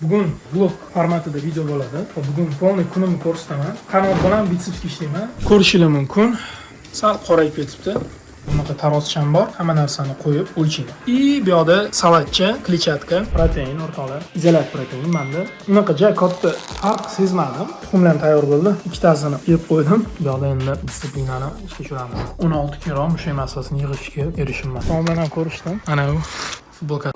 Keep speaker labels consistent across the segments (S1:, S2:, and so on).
S1: Bugun vlog formatida video bo'ladi. Bugun polniy kunimni ko'rsataman. Qanot bilan bitsepsga ishlayman. Ko'rishingiz mumkin. Sal qorayib ketibdi. Bunaqa tarozcham bor. Hamma narsani qo'yib o'lchayman. Bu yoqda salatcha, kletchatka, protein o'rtoqlar. Izolat protein menda. Bunaqa juda katta farq sezmadim. Tuxumlar tayyor bo'ldi. Ikkitasini yeb qo'ydim. Bu yoqda endi disiplinani ishga tushiramiz. 16 kg mushak massasini yig'ishga erishimman. Tom bilan ko'rishdim. Ana bu futbolka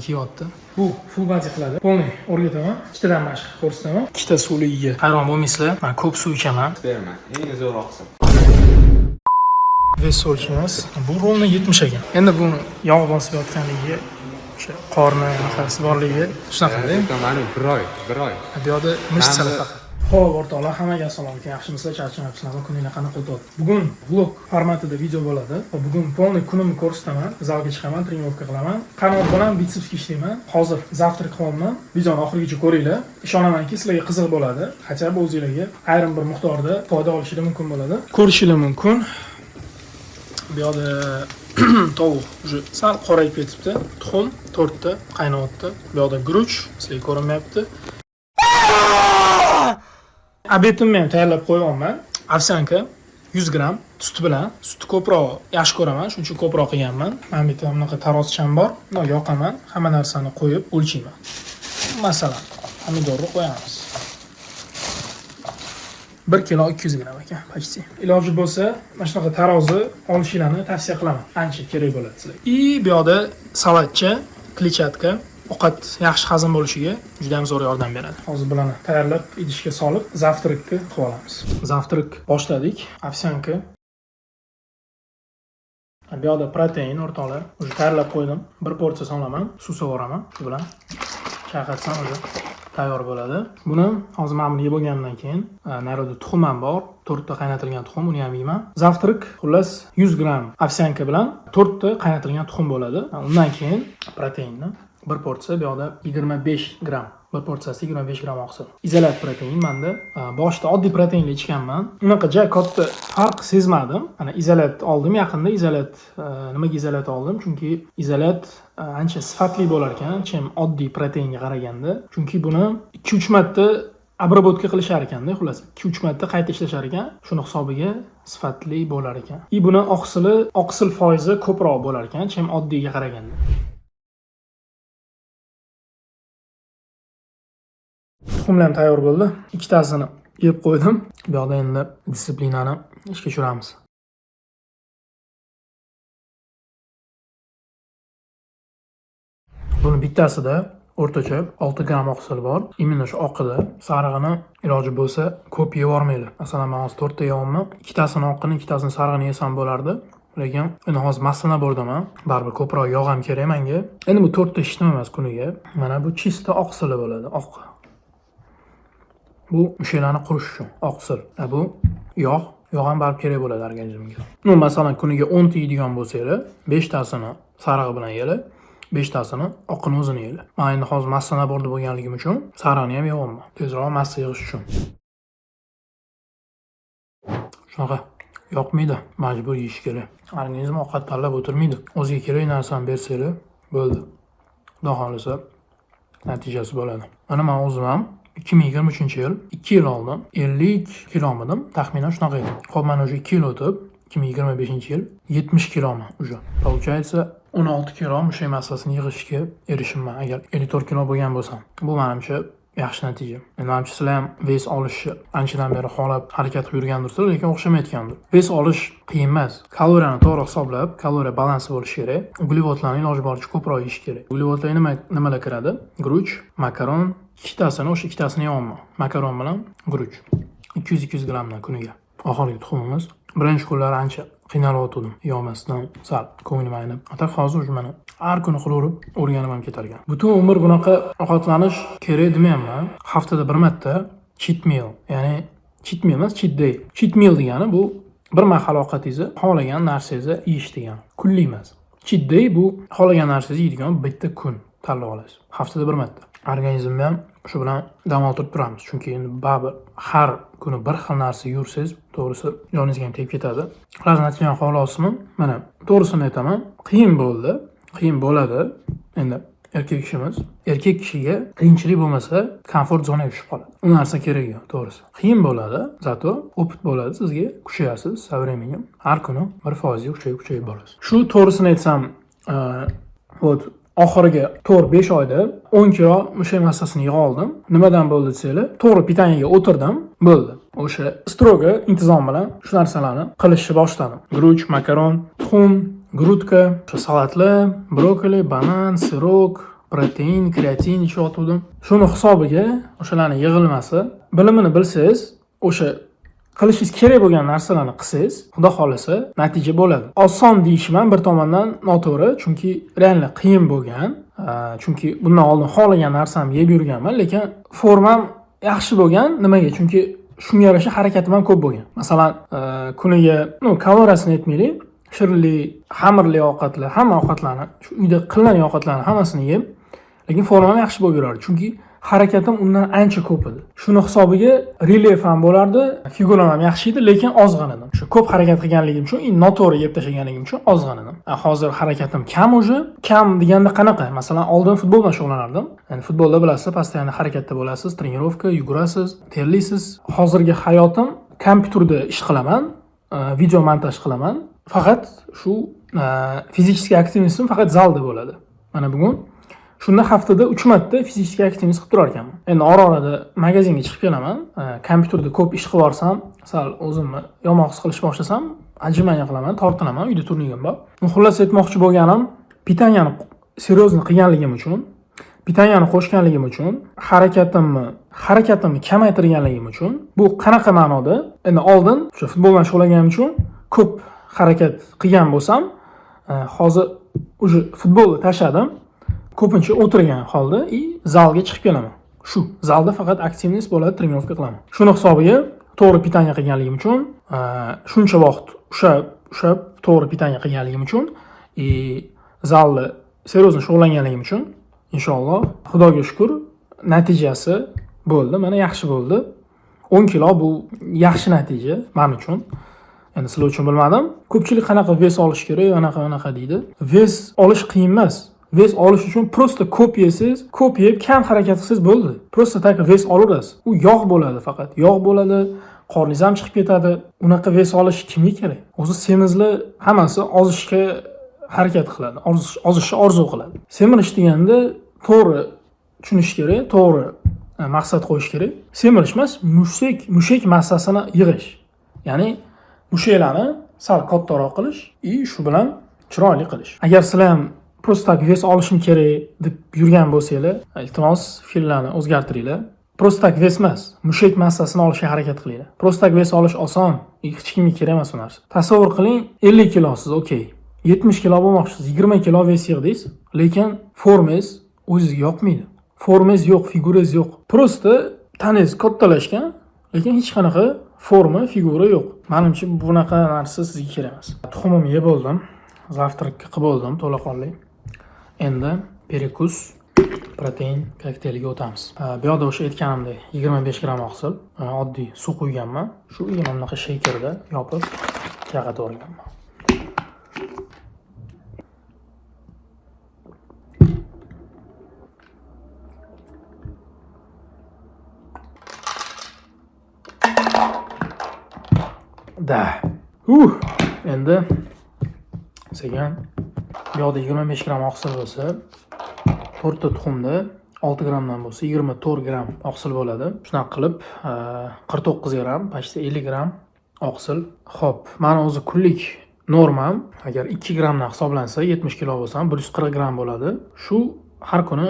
S1: kiyapti. Bu full body qiladi. Polniy o'rgataman. Ikkitadan mashq ko'rsataman. Ikkita suvligiga hayron bo'lmaysizlar. Men ko'p suv ichaman.
S2: Berma. Eng zo'r oqsim.
S1: Ves o'lchaymiz. Bu rolni 70 ekan. Endi buni yog' bosib yotganligiga, o'sha qorni nafasi borligiga shunaqada.
S2: Mana bir oy.
S1: Bu yerda mishchalar faqat. Xo'p, o'rtoqlar, hammaga assalomu alaykum. Yaxshimisizlar? Charchamayapsizlarmi? Kuninglar qanaqa o'tyapti? Bugun vlog formatida video bo'ladi. Bugun polniy kunimni ko'rsataman. Zalga chiqaman, trenovka qilaman. Qanot bilan bitsepsga ishlayman. Hozir zavtrak qilyapman. Videoni oxirigacha ko'ringlar. Ishonamanki, sizlarga qiziq bo'ladi. Hatto o'zingizlarga ayrim bir miqdorda foyda olishingiz mumkin bo'ladi. Ko'rishingiz mumkin. Bu yerda tovuq sal qorayib ketibdi. Tuxum 4 ta qaynayapti. Bu yerda guruch, sizlarga ko'rinmayapti. Obetimni ham tayyorlab qo'yganman. Ovsyanka 100 gram sut bilan. Sutni ko'proq yaxshi ko'raman, shuning uchun ko'proq qilganman. Men bu yerda bunaqa tarozcham bor. Buni yoqaman, hamma narsani qo'yib o'lchayman. Masalan, pomidorni qo'yamiz. 1 kilo 200 gram ekan, почти. Iloji bo'lsa, mana shunaqa tarozi olishinglarni tavsiya qilaman. Ancha kerak bo'ladi sizlarga. Bu yoqda salatcha, kletchatka, ovqat yaxshi hazm bo'lishiga juda ham zo'r yordam beradi. Hozir bularni tayyorlab, idishga solib, zavtrakni qilib olamiz. Zavtrak boshladik. Ovsyanka. Bu yoqda protein o'rtoqlar. Уже tayyorlab qo'ydim. Bir porsiya solaman, suv so'raman. Shu bilan chaqatsam уже tayyor bo'ladi. Buni hozir men buni yeb bo'lgandan keyin narida tuxum ham bor. 4 ta qaynatilgan tuxum, uni ham yeyman. Zavtrak xullas 100 gram ovsyanka bilan 4 ta qaynatilgan tuxum bo'ladi. Undan keyin proteinni bir porsiya, bu yoqda 25 gram. Bir porsiyasi 25 gram oqsil. Izolat protein menda. Boshida oddiy proteinli ichganman. Unaqa juda katta farq sezmadim. Ana izolat oldim yaqinda. Izolat nimaga izolat oldim? Chunki izolat ancha sifatli bo'lar ekan, chem oddiy proteinga qaraganda. Chunki buni 2-3 marta обработка qilishar ekanda, xullas 2-3 marta qayta ishlashar ekan. Shuni hisobiga sifatli bo'lar ekan. Buni oqsil foizi ko'proq bo'lar ekan, chem oddiyga qaraganda. Tuxumlar tayyor bo'ldi. Ikkitasini yeb qo'ydim. Bu yoqda endi disiplinani ishga tushiramiz. Buni bittasida o'rtacha 6 gram oqsil bor. Imенно shu oqida sarig'ini iloji bo'lsa ko'p yeb yormaylar. Masalan, men hozir 4 ta yeyapman. Ikkitasini oqini, ikkitasini sarig'ini yesam bo'lardi. Lekin endi hozir massana bordaman. Baribir ko'proq yog' ham kerak menga. Endi bu 4 ta ishtim emas kuniga. Mana bu chista oqsili bo'ladi, oq. Bu mushaklarni qurish uchun oqsil. Bu yog' ham baribir kerak bo'ladi organizmga. Masalan, kuniga 10 ta yeydigan bo'lsangiz, 5 tasini sarig'i bilan yeylar, 5 tasini oqini o'zini yeylar. Men endi hozir massana borda bo'lganligim uchun sarig'ini ham yeyapman. Tezroq massa yig'ish uchun. Shunaqa yoqmaydi, majbur yeyish kerak. Organizm ovqat tanlab o'tirmaydi. O'ziga kerak narsani bersangiz, bo'ldi. Xudo xolisa natijasi bo'ladi. Mana men o'zim ham 2023-yil 2 yil oldin 50 kilomidim, taxminan shunaqa edi. Hop, mana o'sha 2 yil o'tib, 2025-yil 70 kiloman уже. Получается 16 kilo mushak massasini yig'ishga erishimman agar 54 kilo bo'lgan bo'lsam. Bu menimcha yaxshi natija. Menimcha sizlar ham ves olishni anchadan beri xohlab harakat qilib yurgandirsizlar, lekin o'xshamayotgandir. Ves olish qiyin emas. Kaloriyani to'g'ri hisoblab, kaloriya balansi bo'lishi kerak. Uglevodlarni iloji boricha ko'proq yeyish kerak. Uglevodlar nimalar kiradi? Guruch, makaron, ikkitasini yeyapman. Makaron bilan guruch. 200 gramdan kuniga. Oxirgi tuxumimiz. Birinchi kunlari ancha qiynalib o'tdim. Yeyolmasdan sal ko'nglim aynib. Atak hozir уже mana har kuni qilaverib o'rganib ham ketar ekan. Butun umr bunaqa ovqatlanish kerak demayman. Haftada bir marta cheat meal, ya'ni cheat meal emas, cheat day. Cheat meal degani bu bir mahal ovqatingizni xohlagan narsangizni yeyish degani. Kunlik emas. Cheat day bu xohlagan narsangizni yeydigan bitta kun tanlab olasiz. Haftada bir marta. Organizmni ham shu bilan dam oltirib turamiz. Chunki endi baribir har kuni bir xil narsa yursangiz, to'g'risi joningizga ham tegib ketadi. Hozir natijani qo'llasizmi? Mana to'g'risini aytaman, qiyin bo'ldi. Qiyin bo'ladi. Endi erkak kishimiz. Erkak kishiga qiyinchilik bo'lmasa, komfort zonaga tushib qoladi. U narsa kerak yo'q, to'g'risi. Qiyin bo'ladi, zato opit bo'ladi, sizga kuchayasiz, со временем. Har kuni 1% kuchayib borasiz. Shu to'g'risini aytsam, вот oxiriga 4-5 oyda 10 kilo mushak massasini yig'a oldim. Nimadan bo'ldi desanglar, to'g'ri pitaniyaga o'tirdim, bo'ldi. O'sha stroga intizom bilan shu narsalarni qilishni boshladim. Guruch, makaron, tuxum, grutka, salatlar, brokoli, banan, sirok, protein, kreatin ichib Shuni hisobiga o'shalarning yig'ilmasi, bilimini bilsangiz, o'sha qilishingiz kerak bo'lgan narsalarni qilsangiz, xudo xolasa natija bo'ladi. Oson deyishman bir tomondan noto'g'ri, chunki real qiyin bo'lgan. Chunki bundan oldin xohlagan narsamni yeb yurganman, lekin formam yaxshi bo'lgan. Nimaga? Chunki shunga yarasha harakatim ham ko'p bo'lgan. Masalan, kuniga, kaloriyasini aytmaylik, shirinli, xamirli ovqatlar, hamma ovqatlarni, shu uyda qilinadigan ovqatlarni hammasini yeb, lekin formam yaxshi bo'lib yurardi. Chunki harakatim undan ancha ko'p edi. Shuni hisobiga relyef ham bo'lardi, figuram ham yaxshi edi, lekin ozg'in edim. Shu ko'p harakat qilganligim uchun, noto'g'ri yeb tashlaganligim uchun ozg'in edim. Hozir harakatim kam уже. Kam deganda qanaqa? Masalan, oldin futbol bilan shug'ullanardim. Ya'ni futbolda bilasiz, постоянно harakatda bo'lasiz, trenirovka, yugurasiz, terlisiz. Hozirgi hayotim kompyuterda ish qilaman, video montaj qilaman. Faqat shu fizический aktivnostim faqat zalda bo'ladi. Mana bugun shunda haftada 3 marta fizический aktivnost qilib turar ekanman. Endi orada magazinga chiqib kelaman, kompyuterda ko'p ish qilib borsam, sal o'zimni yomon his qilish boshlasam, ajrimaniya qilaman, tortinaman, uyda turnigim bor. Xullas aytmoqchi bo'lganim, pitaniyani seryozni qilganligim uchun, pitaniyani qo'shganligim uchun, harakatimni kamaytirganligim uchun, bu qanaqa ma'noda? Endi oldin o'sha futbol bilan shug'ullanganim uchun ko'p harakat qilgan bo'lsam, hozir o'sha futbolni tashladim. Ko'pincha o'tirgan holda zalga chiqib kelaman. Shu zalda faqat aktivnost bo'ladi, trenirovka qilaman. Shuni hisobiga to'g'ri pitaniya qilganligim uchun, shuncha vaqt o'sha to'g'ri pitaniya qilganligim uchun, zalda seryozni shug'ullanganligim uchun, inshaalloh, Xudoga shukr, natijasi bo'ldi. Mana yaxshi bo'ldi. 10 kilo bu yaxshi natija men uchun. Endi sizlar uchun bilmadim. Ko'pchilik qanaqa ves olish kerak, anaqa deydi. Ves olish qiyin emas. Ves olish uchun prosta ko'p yeysiz, ko'p yeb, kam harakat qilsangiz bo'ldi. Prosta taka ves olaverasiz. U yog' bo'ladi faqat. Yog' bo'ladi, qorningiz ham chiqib ketadi. Unaqa ves olish kimga kerak? O'zi semizlar hammasi ozishga harakat qiladi, ozishni orzu qiladi. Semirish deganda to'g'ri tushunish kerak, to'g'ri maqsad qo'yish kerak. Semirish emas, mushak massasini yig'ish. Ya'ni mushaklarni sal kattaroq qilish, shu bilan chiroyli qilish. Agar sizlar ham prosta ves olishim kerak deb yurgan bo'lsanglar, iltimos fikrlarni o'zgartiringlar. Prosta ves emas, mushak massasini olishga harakat qilinglar. Prosta ves olish oson, hech kimga kerak emas bu narsa. Tasavvur qiling, 50 kilosiz, okey. 70 kilo bo'lmoqchisiz, 20 kilo ves yig'dingiz, lekin formangiz o'zingizga yoqmaydi. Formangiz yo'q, figurangiz yo'q. Prosta tanangiz kattalashgan, lekin hech qanaqa forma, figura yo'q. Menimcha bunaqa narsa sizga kerak emas. Tuxumimni yeb oldim. Zavtrakka qilib oldim to'laqonli. Endi perekus protein kokteyliga o'tamiz. Bu yerda o'sha aytganimdek 25 gram oqsil, oddiy suv quyganman. Shu yana bunaqa shakerda yopib yog'atib olganman. Endi sekin bu yoqda 25 gram oqsil bo'lsa, 4 ta tuxumda 6 gramdan bo'lsa 24 gram oqsil bo'ladi. Shunaqa qilib 49 gram, почти 50 gram oqsil. Xo'p, meni o'zi kunlik normam agar 2 gramdan hisoblansa 70 kilo bo'lsam 140 gram bo'ladi. Shu har kuni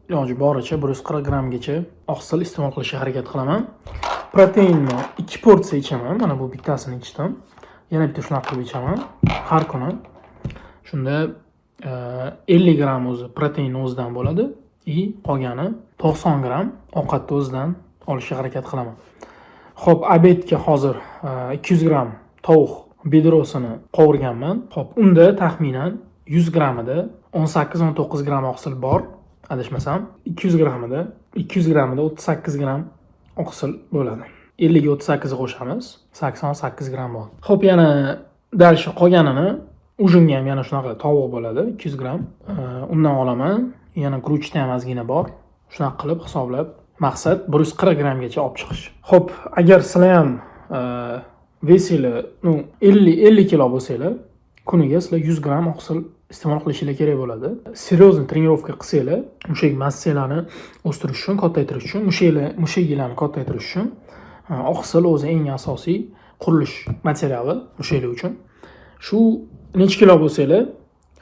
S1: iloji boricha 140 gramgacha oqsil iste'mol qilishga harakat qilaman. Proteinni 2 porsiya ichaman. Mana bu bittasini ichdim. Yana bitta shunaqa qilib ichaman har kuni. Shunda 50 gram o'zi protein o'zidan bo'ladi. Qolgani 90 gram ovqatni o'zidan olishga harakat qilaman. Xo'p, obedga hozir 200 gram tovuq bedrosini qovurganman. Xo'p, unda taxminan 100 gramida 18-19 gram oqsil bor, adashmasam. 200 gramida 38 gram oqsil bo'ladi. 50 ga 38 qo'shamiz, 88 gram bo'ladi. Xo'p, yana dalshi qolganini ujinga ham yana shunaqa tovuq bo'ladi, 200 gram. Undan olaman. yana guruchda ham ozgina bor. Shunaqa qilib hisoblab, maqsad 140 grammgacha olib chiqish. Xo'p, agar sizlar ham vesili, 50 kilo bo'lsanglar, kuniga sizlar 100 gram oqsil iste'mol qilishingiz kerak bo'ladi. Seriozli trenirovka qilsanglar, mushak massalarini o'stirish uchun, kattaytirish uchun, mushaklarni kattaytirish uchun oqsil o'zi eng asosiy qurilish materiali mushaklar uchun. Shu necha kilo bo'lsanglar,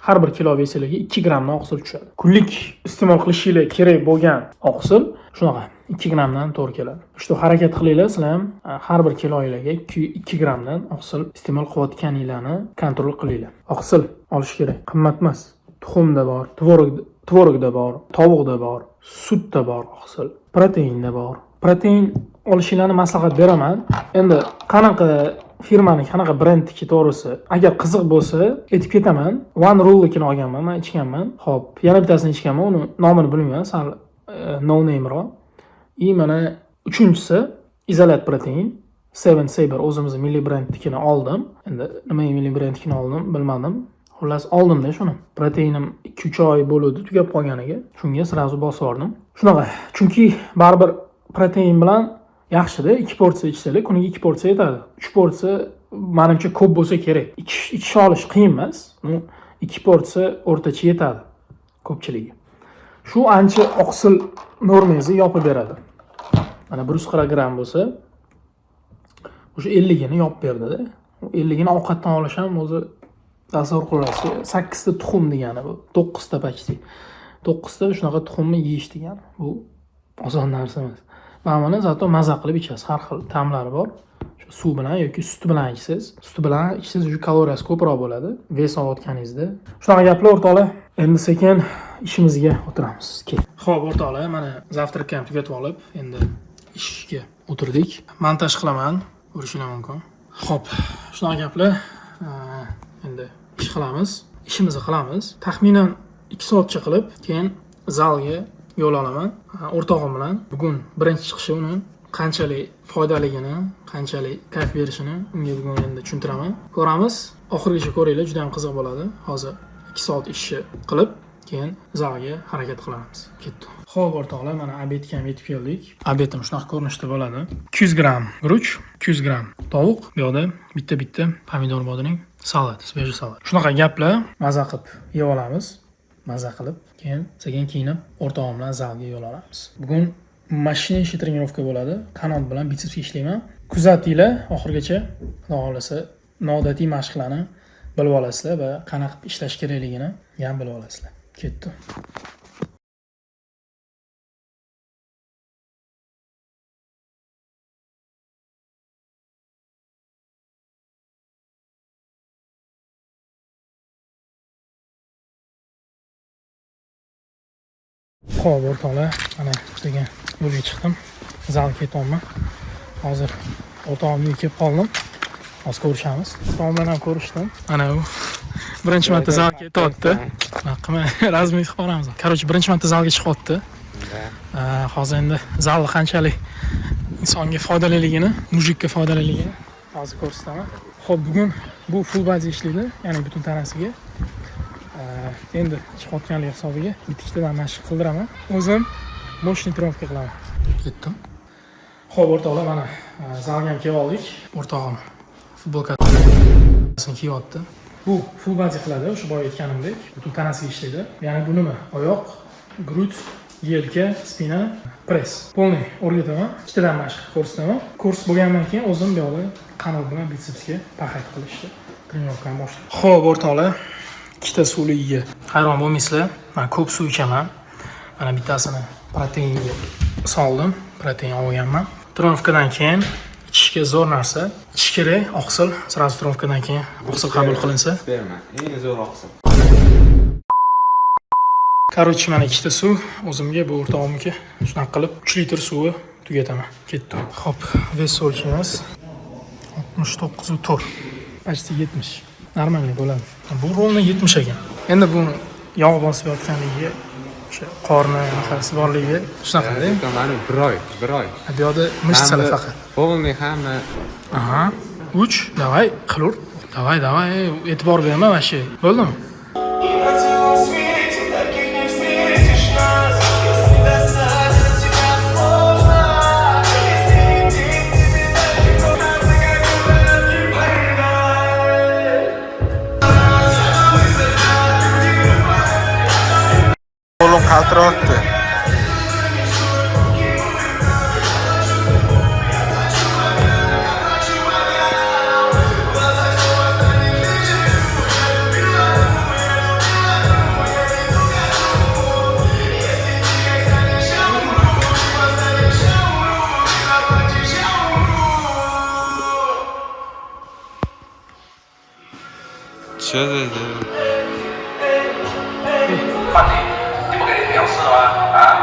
S1: har bir kilo vesiligi 2 gramdan oqsil tushadi. Kunlik iste'mol qilishingiz kerak bo'lgan oqsil shunaqa 2 gramdan to'g'ri keladi. Shu harakat qilinglar, sizlar ham har bir kiloingizga 2 gramdan oqsil iste'mol qilayotganinglarni kontrol qilinglar. Oqsil olish kerak, qimmat emas. Tuxumda bor, tvorogda bor, tovuqda bor, sutda bor oqsil, proteinda bor. Protein olishinglarni maslahat beraman. Endi qanaqa firmani, qanaqa brendniki to'g'risi, agar qiziq bo'lsa, aytib ketaman. One Rule'nikini olganman, men ichganman. Xo'p, yana bittasini ichganman, uni nomini bilmayman, sal no name ro. Mana uchinchisi Izolat Protein, Seven Saber o'zimizni milliy brendnikini oldim. Endi nima milliy brendnikini oldim, bilmadim. Xullas oldim-da shuni. Proteinim 2-3 oy bo'ldi tugab qolganiga, shunga sirazu bosib oldim. Shunaqa, chunki baribir protein bilan yaxshi-da, 2 porsiya ichsanglar, kuniga 2 porsiya yetadi. 3 porsiya menimcha ko'p bo'lsa kerak. Ichish olish qiyin emas. 2 porsiya o'rtacha yetadi ko'pchiligiga. Shu ancha oqsil normangizni yopib beradi. Mana 140 gram bo'lsa, o'sha 50 gini yopib berdi-da. 50 gini ovqatdan olish ham o'zi tasavvur qilasiz. 8 ta tuxum degani bu. 9 ta почти. 9 ta shunaqa tuxumni yeyish degani. Bu oson narsa emas. Mana zato maza qilib ichasiz. Har xil ta'mlari bor. Shu suv bilan yoki sut bilan ichsangiz, sut bilan ichsangiz o'sha kaloriyasi ko'proq bo'ladi. Ves olayotganingizda. Shunaqa gaplar o'rtoqlar. Endi sekin ishimizga o'tiramiz. Xo'p, o'rtoqlar, mana zavtrakni ham tugatib olib, endi ishga o'tirdik. Montaj qilaman, ko'rishingiz mumkin. Xo'p, shunaqa gaplar. Endi ish qilamiz. Ishimizni qilamiz. Taxminan 2 soatcha qilib, keyin zalga yo'l olaman. O'rtog'im bilan bugun birinchi chiqishi uni qanchalik foydaligini, qanchalik kayf berishini unga bugun endi tushuntiraman. Ko'ramiz. Oxirigacha ko'ringlar, juda ham qiziq bo'ladi. Hozir 2 soat ishni qilib, keyin zalga harakat qilamiz. Ketdi. Xo'p, o'rtoqlar, mana obedga ham yetib keldik. Obedim shunaqa ko'rinishda bo'ladi. 200 gram guruch, 200 gram tovuq, bu yoqda bitta pomidor bodining salat, svejiy salat. Shunaqa gaplar, maza qilib yeb olamiz. Maza qilib, keyin sekin kiyinib, o'rtog'im bilan zalga yo'l olamiz. Bugun mashina ishi trenirovka bo'ladi. Qanot bilan bitsepsga ishlayman. Kuzatinglar oxirigacha, xudo xolasa, noodatiy mashqlarni bilib olasizlar va qanaqa qilib ishlash kerakligini ham bilib olasizlar. Ketdi. Xo'p, o'rtoqlar, mana degan yo'lga chiqdim. Zalga ketyapman. Hozir o'rtog'imga kelib qoldim. Hozir ko'rishamiz. O'rtog'im bilan ham ko'rishdim. Ana u birinchi marta zalga ketyapti. Qilmay, razmik qilib boramiz. Короче, birinchi marta zalga chiqyapti. Hozir endi zal qanchalik insonga foydaliligini, mujikka foydaliligini hozir ko'rsataman. Xo'p, bugun bu full body ishlaydi, ya'ni butun tanasiga. Endi chiqayotganlik hisobiga bitta-ikkitadan mashq qildiraman. O'zim moshni trenirovka qilaman. Ketdim. Xo'p, o'rtoqlar, mana zalga ham kelib oldik. O'rtog'im futbolkasini kiyyapti. Bu full body qiladi, o'sha boya aytganimdek, butun tanasiga ishlaydi. Ya'ni bu nima? Oyoq, grud, yelka, spina, press. Polniy o'rgataman. Ikkitadan mashq ko'rsataman. Kurs bo'lgandan keyin o'zim bu yoqda qanot bilan bitsepsga paxat qilishni trenirovkani boshlayman. Xo'p, o'rtoqlar, ikkita suvligiga hayron bo'lmaysizlar. Men ko'p suv ichaman. Mana bittasini proteinga soldim. Protein olganman. Trenirovkadan keyin ichishga zo'r narsa. Ichish kerak, oqsil. Sirazu trenirovkadan keyin oqsil qabul qilinsa.
S2: Berma. Eng zo'r oqsil.
S1: Короче, mana ikkita suv o'zimga, bu o'rtog'imga shunaqa qilib 3 litr suvni tugataman. Ketdi. Xo'p, vес o'lchaymiz. 69.4. Почти 70. Normalniy bo'ladi. Bu ровно 70 ekan. Endi buni yog' bosib yotganligiga, o'sha qorni nafasi borligiga shunaqa-da.
S2: Mana 1 oy.
S1: Bu yoqda mishsalar faqat.
S2: Polniy hamma.
S1: Aha. 3, давай, qilur. Давай, e'tibor berma, vashi. Bo'ldimi?
S3: И на целом свете таких не встретишь.
S2: 是是是。
S3: 换你，你不给你粮食了吗？啊？